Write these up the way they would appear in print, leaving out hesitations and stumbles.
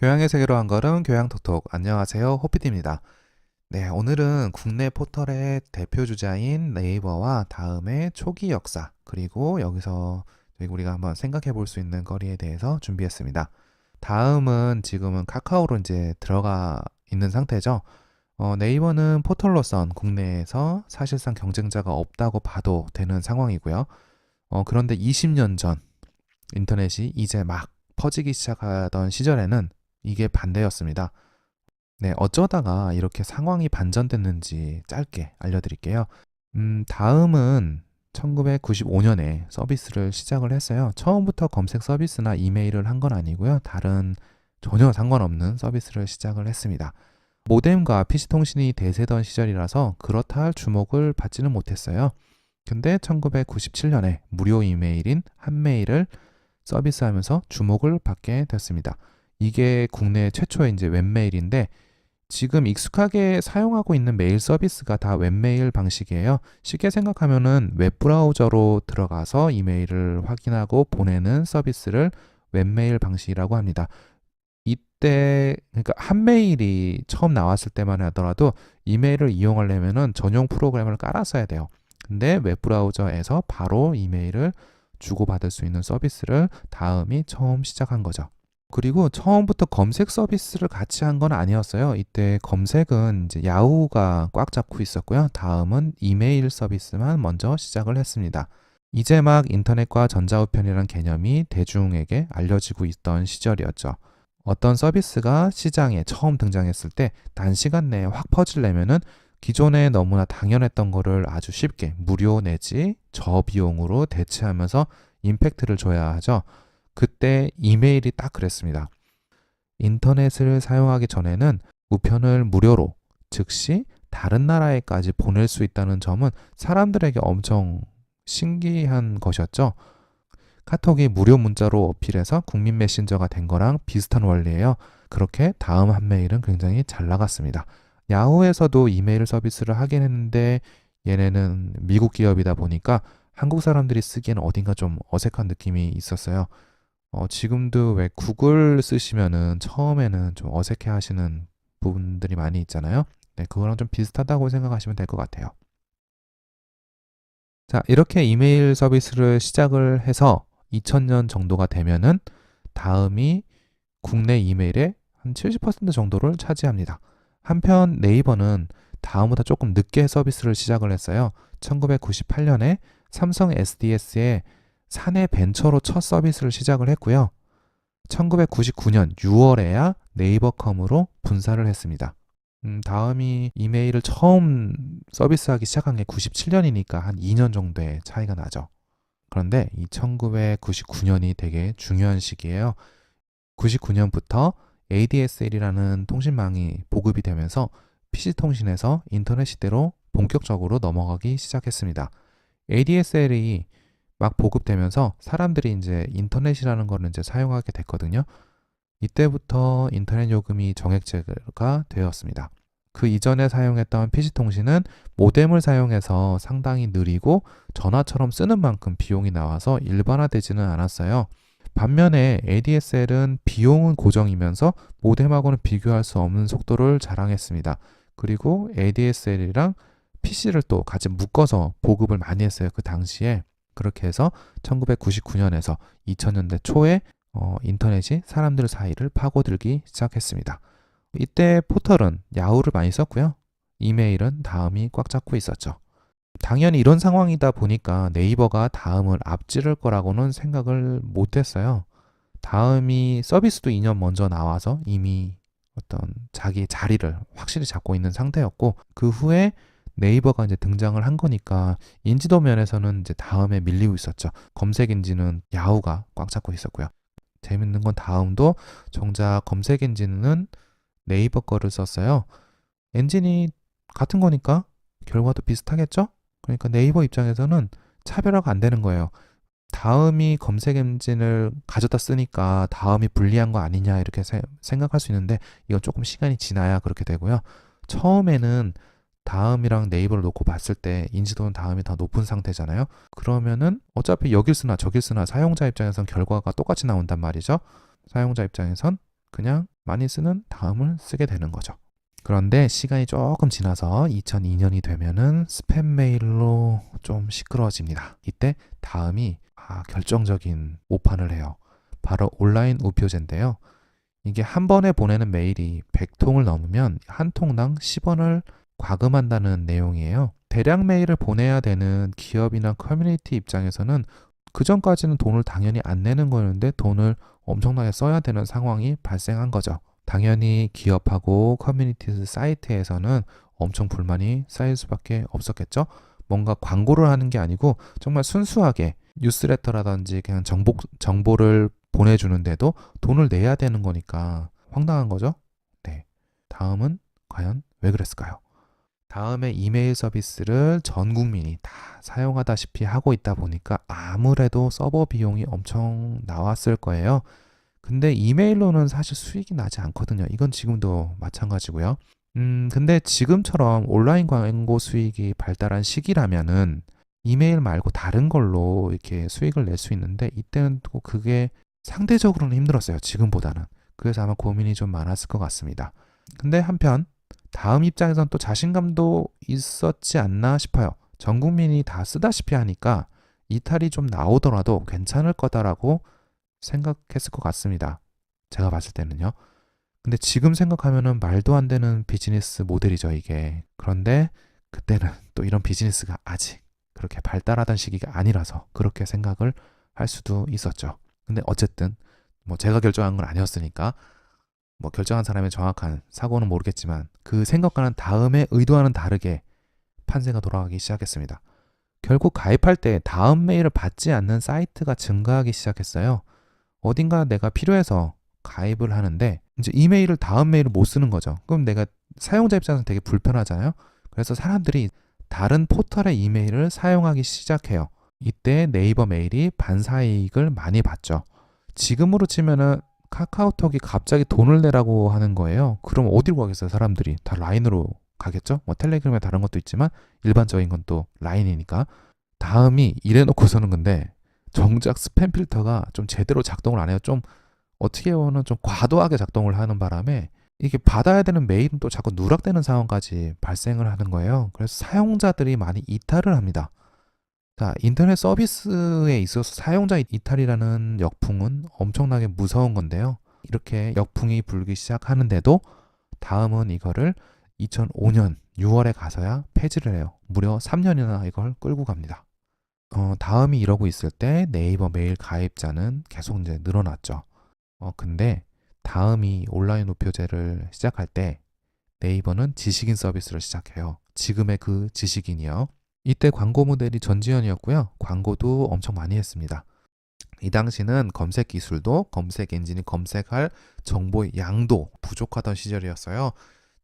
교양의 세계로 한 걸음 교양톡톡. 안녕하세요, 호피디입니다. 네, 오늘은 국내 포털의 대표 주자인 네이버와 다음의 초기 역사, 그리고 여기서 우리가 한번 생각해 볼 수 있는 거리에 대해서 준비했습니다. 다음은 지금은 카카오로 이제 들어가 있는 상태죠. 네이버는 포털로선 국내에서 사실상 경쟁자가 없다고 봐도 되는 상황이고요. 그런데 20년 전 인터넷이 이제 막 퍼지기 시작하던 시절에는 이게 반대였습니다. 네, 어쩌다가 이렇게 상황이 반전됐는지 짧게 알려드릴게요. 다음은 1995년에 서비스를 시작을 했어요. 처음부터 검색 서비스나 이메일을 한 건 아니고요. 다른 전혀 상관없는 서비스를 시작을 했습니다. 모뎀과 PC통신이 대세던 시절이라서 그렇다 할 주목을 받지는 못했어요. 근데 1997년에 무료 이메일인 한메일을 서비스하면서 주목을 받게 됐습니다. 이게 국내 최초의 이제 웹메일인데 지금 익숙하게 사용하고 있는 메일 서비스가 다 웹메일 방식이에요. 쉽게 생각하면은 웹브라우저로 들어가서 이메일을 확인하고 보내는 서비스를 웹메일 방식이라고 합니다. 이때 그러니까 한메일이 처음 나왔을 때만 하더라도 이메일을 이용하려면은 전용 프로그램을 깔았어야 돼요. 근데 웹브라우저에서 바로 이메일을 주고받을 수 있는 서비스를 다음이 처음 시작한 거죠. 그리고 처음부터 검색 서비스를 같이 한 건 아니었어요. 이때 검색은 이제 야후가 꽉 잡고 있었고요. 다음은 이메일 서비스만 먼저 시작을 했습니다. 이제 막 인터넷과 전자우편이라는 개념이 대중에게 알려지고 있던 시절이었죠. 어떤 서비스가 시장에 처음 등장했을 때 단시간 내에 확 퍼지려면은 기존에 너무나 당연했던 거를 아주 쉽게 무료 내지 저비용으로 대체하면서 임팩트를 줘야 하죠. 그때 이메일이 딱 그랬습니다. 인터넷을 사용하기 전에는 우편을 무료로 즉시 다른 나라에까지 보낼 수 있다는 점은 사람들에게 엄청 신기한 것이었죠. 카톡이 무료 문자로 어필해서 국민 메신저가 된 거랑 비슷한 원리예요. 그렇게 다음 한 메일은 굉장히 잘 나갔습니다. 야후에서도 이메일 서비스를 하긴 했는데 얘네는 미국 기업이다 보니까 한국 사람들이 쓰기에는 어딘가 좀 어색한 느낌이 있었어요. 지금도 왜 구글 쓰시면은 처음에는 좀 어색해 하시는 부분들이 많이 있잖아요. 네, 그거랑 좀 비슷하다고 생각하시면 될 것 같아요. 자, 이렇게 이메일 서비스를 시작을 해서 2000년 정도가 되면은 다음이 국내 이메일의 한 70% 정도를 차지합니다. 한편 네이버는 다음보다 조금 늦게 서비스를 시작을 했어요. 1998년에 삼성 SDS에 사내 벤처로 첫 서비스를 시작을 했고요. 1999년 6월에야 네이버컴으로 분사를 했습니다. 다음이 이메일을 처음 서비스하기 시작한 게 97년이니까 한 2년 정도의 차이가 나죠. 그런데 이 1999년이 되게 중요한 시기예요. 99년부터 ADSL이라는 통신망이 보급이 되면서 PC통신에서 인터넷 시대로 본격적으로 넘어가기 시작했습니다. ADSL이 막 보급되면서 사람들이 이제 인터넷이라는 거를 이제 사용하게 됐거든요. 이때부터 인터넷 요금이 정액제가 되었습니다. 그 이전에 사용했던 PC통신은 모뎀을 사용해서 상당히 느리고 전화처럼 쓰는 만큼 비용이 나와서 일반화되지는 않았어요. 반면에 ADSL은 비용은 고정이면서 모뎀하고는 비교할 수 없는 속도를 자랑했습니다. 그리고 ADSL이랑 PC를 또 같이 묶어서 보급을 많이 했어요. 그 당시에. 그렇게 해서 1999년에서 2000년대 초에 인터넷이 사람들 사이를 파고들기 시작했습니다. 이때 포털은 야후를 많이 썼고요. 이메일은 다음이 꽉 잡고 있었죠. 당연히 이런 상황이다 보니까 네이버가 다음을 앞지를 거라고는 생각을 못했어요. 다음이 서비스도 2년 먼저 나와서 이미 어떤 자기 자리를 확실히 잡고 있는 상태였고 그 후에 네이버가 이제 등장을 한 거니까 인지도 면에서는 이제 다음에 밀리고 있었죠. 검색 엔진은 야후가 꽉 잡고 있었고요. 재밌는 건 다음도 정작 검색 엔진은 네이버 거를 썼어요. 엔진이 같은 거니까 결과도 비슷하겠죠? 그러니까 네이버 입장에서는 차별화가 안 되는 거예요. 다음이 검색 엔진을 가져다 쓰니까 다음이 불리한 거 아니냐 이렇게 생각할 수 있는데 이건 조금 시간이 지나야 그렇게 되고요. 처음에는 다음이랑 네이버를 놓고 봤을 때 인지도는 다음이 더 높은 상태잖아요. 그러면은 어차피 여길 쓰나 저길 쓰나 사용자 입장에선 결과가 똑같이 나온단 말이죠. 사용자 입장에선 그냥 많이 쓰는 다음을 쓰게 되는 거죠. 그런데 시간이 조금 지나서 2002년이 되면은 스팸 메일로 좀 시끄러워집니다. 이때 다음이 결정적인 오판을 해요. 바로 온라인 우표제인데요. 이게 한 번에 보내는 메일이 100통을 넘으면 한 통당 10원을 과금한다는 내용이에요. 대량 메일을 보내야 되는 기업이나 커뮤니티 입장에서는 그 전까지는 돈을 당연히 안 내는 거였는데 돈을 엄청나게 써야 되는 상황이 발생한 거죠. 당연히 기업하고 커뮤니티 사이트에서는 엄청 불만이 쌓일 수밖에 없었겠죠. 뭔가 광고를 하는 게 아니고 정말 순수하게 뉴스레터라든지 그냥 정보를 보내주는데도 돈을 내야 되는 거니까 황당한 거죠. 네. 다음은 과연 왜 그랬을까요? 다음에 이메일 서비스를 전 국민이 다 사용하다시피 하고 있다 보니까 아무래도 서버 비용이 엄청 나왔을 거예요. 근데 이메일로는 사실 수익이 나지 않거든요. 이건 지금도 마찬가지고요. 근데 지금처럼 온라인 광고 수익이 발달한 시기라면은 이메일 말고 다른 걸로 이렇게 수익을 낼 수 있는데 이때는 또 그게 상대적으로는 힘들었어요. 지금보다는. 그래서 아마 고민이 좀 많았을 것 같습니다. 근데 한편 다음 입장에선 또 자신감도 있었지 않나 싶어요. 전 국민이 다 쓰다시피 하니까 이탈이 좀 나오더라도 괜찮을 거다라고 생각했을 것 같습니다. 제가 봤을 때는요. 근데 지금 생각하면은 말도 안 되는 비즈니스 모델이죠, 이게. 그런데 그때는 또 이런 비즈니스가 아직 그렇게 발달하던 시기가 아니라서 그렇게 생각을 할 수도 있었죠. 근데 어쨌든 뭐 제가 결정한 건 아니었으니까 뭐 결정한 사람의 정확한 사고는 모르겠지만 그 생각과는 다음에 의도와는 다르게 판세가 돌아가기 시작했습니다. 결국 가입할 때 다음 메일을 받지 않는 사이트가 증가하기 시작했어요. 어딘가 내가 필요해서 가입을 하는데 이제 이메일을 다음 메일을 못 쓰는 거죠. 그럼 내가 사용자 입장에서 되게 불편하잖아요. 그래서 사람들이 다른 포털의 이메일을 사용하기 시작해요. 이때 네이버 메일이 반사이익을 많이 받죠. 지금으로 치면은 카카오톡이 갑자기 돈을 내라고 하는 거예요. 그럼 어디로 가겠어요, 사람들이? 다 라인으로 가겠죠? 뭐 텔레그램에 다른 것도 있지만 일반적인 건 또 라인이니까. 다음이 이래놓고서는 근데 정작 스팸 필터가 좀 제대로 작동을 안 해요. 좀 어떻게 보면 좀 과도하게 작동을 하는 바람에 이게 받아야 되는 메일은 또 자꾸 누락되는 상황까지 발생을 하는 거예요. 그래서 사용자들이 많이 이탈을 합니다. 자, 인터넷 서비스에 있어서 사용자 이탈이라는 역풍은 엄청나게 무서운 건데요. 이렇게 역풍이 불기 시작하는데도 다음은 이거를 2005년 6월에 가서야 폐지를 해요. 무려 3년이나 이걸 끌고 갑니다. 다음이 이러고 있을 때 네이버 메일 가입자는 계속 이제 늘어났죠. 근데 다음이 온라인 우표제를 시작할 때 네이버는 지식인 서비스를 시작해요. 지금의 그 지식인이요. 이때 광고 모델이 전지현이었고요. 광고도 엄청 많이 했습니다. 이 당시는 검색 기술도 검색 엔진이 검색할 정보의 양도 부족하던 시절이었어요.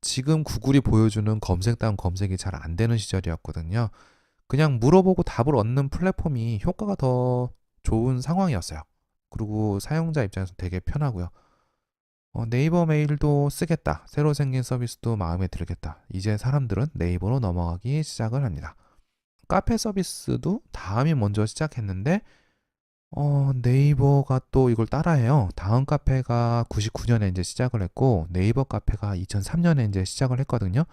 지금 구글이 보여주는 검색다운 검색이 잘 안 되는 시절이었거든요. 그냥 물어보고 답을 얻는 플랫폼이 효과가 더 좋은 상황이었어요. 그리고 사용자 입장에서 되게 편하고요. 네이버 메일도 쓰겠다. 새로 생긴 서비스도 마음에 들겠다. 이제 사람들은 네이버로 넘어가기 시작을 합니다. 카페 서비스도 다음이 먼저 시작했는데 네이버가 또 이걸 따라해요. 다음 카페가 99년에 이제 시작을 했고 네이버 카페가 2003년에 이제 시작을 했거든요.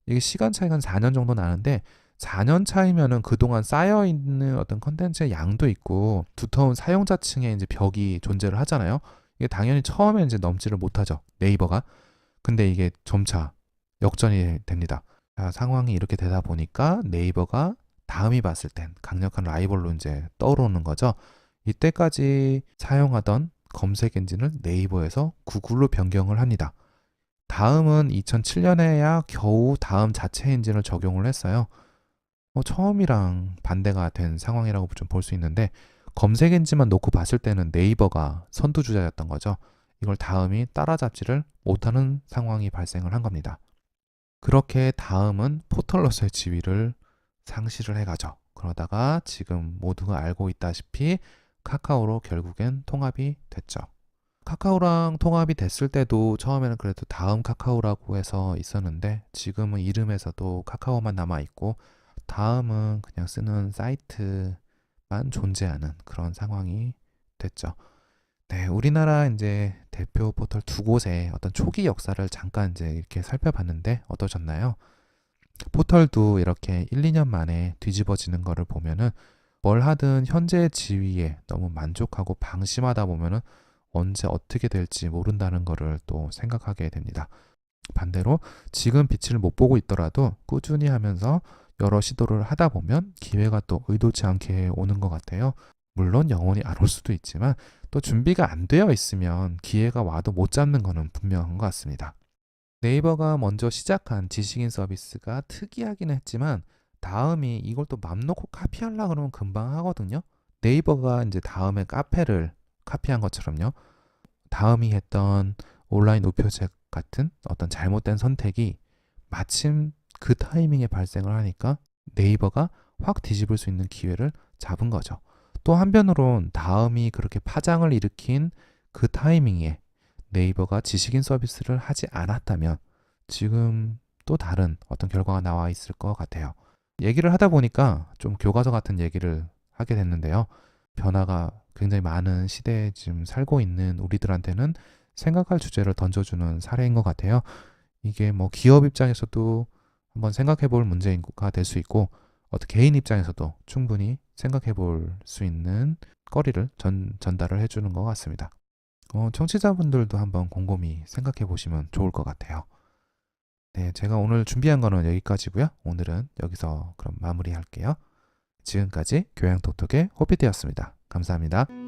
이게 시간 차이가 한 4년 정도 나는데 4년 차이면은 그동안 쌓여 있는 어떤 컨텐츠의 양도 있고 두터운 사용자층의 이제 벽이 존재를 하잖아요. 이게 당연히 처음에 이제 넘지를 못하죠. 네이버가. 근데 이게 점차 역전이 됩니다. 자, 상황이 이렇게 되다 보니까 네이버가 다음이 봤을 땐 강력한 라이벌로 이제 떠오르는 거죠. 이때까지 사용하던 검색 엔진을 네이버에서 구글로 변경을 합니다. 다음은 2007년에야 겨우 다음 자체 엔진을 적용을 했어요. 처음이랑 반대가 된 상황이라고 좀 볼 수 있는데 검색 엔진만 놓고 봤을 때는 네이버가 선두주자였던 거죠. 이걸 다음이 따라잡지를 못하는 상황이 발생을 한 겁니다. 그렇게 다음은 포털로서의 지위를 상실을 해가죠. 그러다가 지금 모두가 알고 있다시피 카카오로 결국엔 통합이 됐죠. 카카오랑 통합이 됐을 때도 처음에는 그래도 다음 카카오라고 해서 있었는데 지금은 이름에서도 카카오만 남아있고 다음은 그냥 쓰는 사이트만 존재하는 그런 상황이 됐죠. 네, 우리나라 이제 대표 포털 두 곳의 어떤 초기 역사를 잠깐 이제 이렇게 살펴봤는데 어떠셨나요? 포털도 이렇게 1, 2년 만에 뒤집어지는 거를 보면은 뭘 하든 현재 지위에 너무 만족하고 방심하다 보면은 언제 어떻게 될지 모른다는 거를 또 생각하게 됩니다. 반대로 지금 빛을 못 보고 있더라도 꾸준히 하면서 여러 시도를 하다 보면 기회가 또 의도치 않게 오는 것 같아요. 물론 영원히 안 올 수도 있지만 또 준비가 안 되어 있으면 기회가 와도 못 잡는 거는 분명한 것 같습니다. 네이버가 먼저 시작한 지식인 서비스가 특이하긴 했지만 다음이 이걸 또 맘 놓고 카피하려 그러면 금방 하거든요. 네이버가 이제 다음에 카페를 카피한 것처럼요. 다음이 했던 온라인 우표책 같은 어떤 잘못된 선택이 마침 그 타이밍에 발생을 하니까 네이버가 확 뒤집을 수 있는 기회를 잡은 거죠. 또 한편으론 다음이 그렇게 파장을 일으킨 그 타이밍에 네이버가 지식인 서비스를 하지 않았다면 지금 또 다른 어떤 결과가 나와 있을 것 같아요. 얘기를 하다 보니까 좀 교과서 같은 얘기를 하게 됐는데요. 변화가 굉장히 많은 시대에 지금 살고 있는 우리들한테는 생각할 주제를 던져주는 사례인 것 같아요. 이게 뭐 기업 입장에서도 한번 생각해 볼 문제가 될 수 있고 어떤 개인 입장에서도 충분히 생각해 볼 수 있는 거리를 전달을 해주는 것 같습니다. 청취자분들도 한번 곰곰이 생각해 보시면 좋을 것 같아요. 네, 제가 오늘 준비한 거는 여기까지고요. 오늘은 여기서 그럼 마무리할게요. 지금까지 교양톡톡의 호피트였습니다. 감사합니다.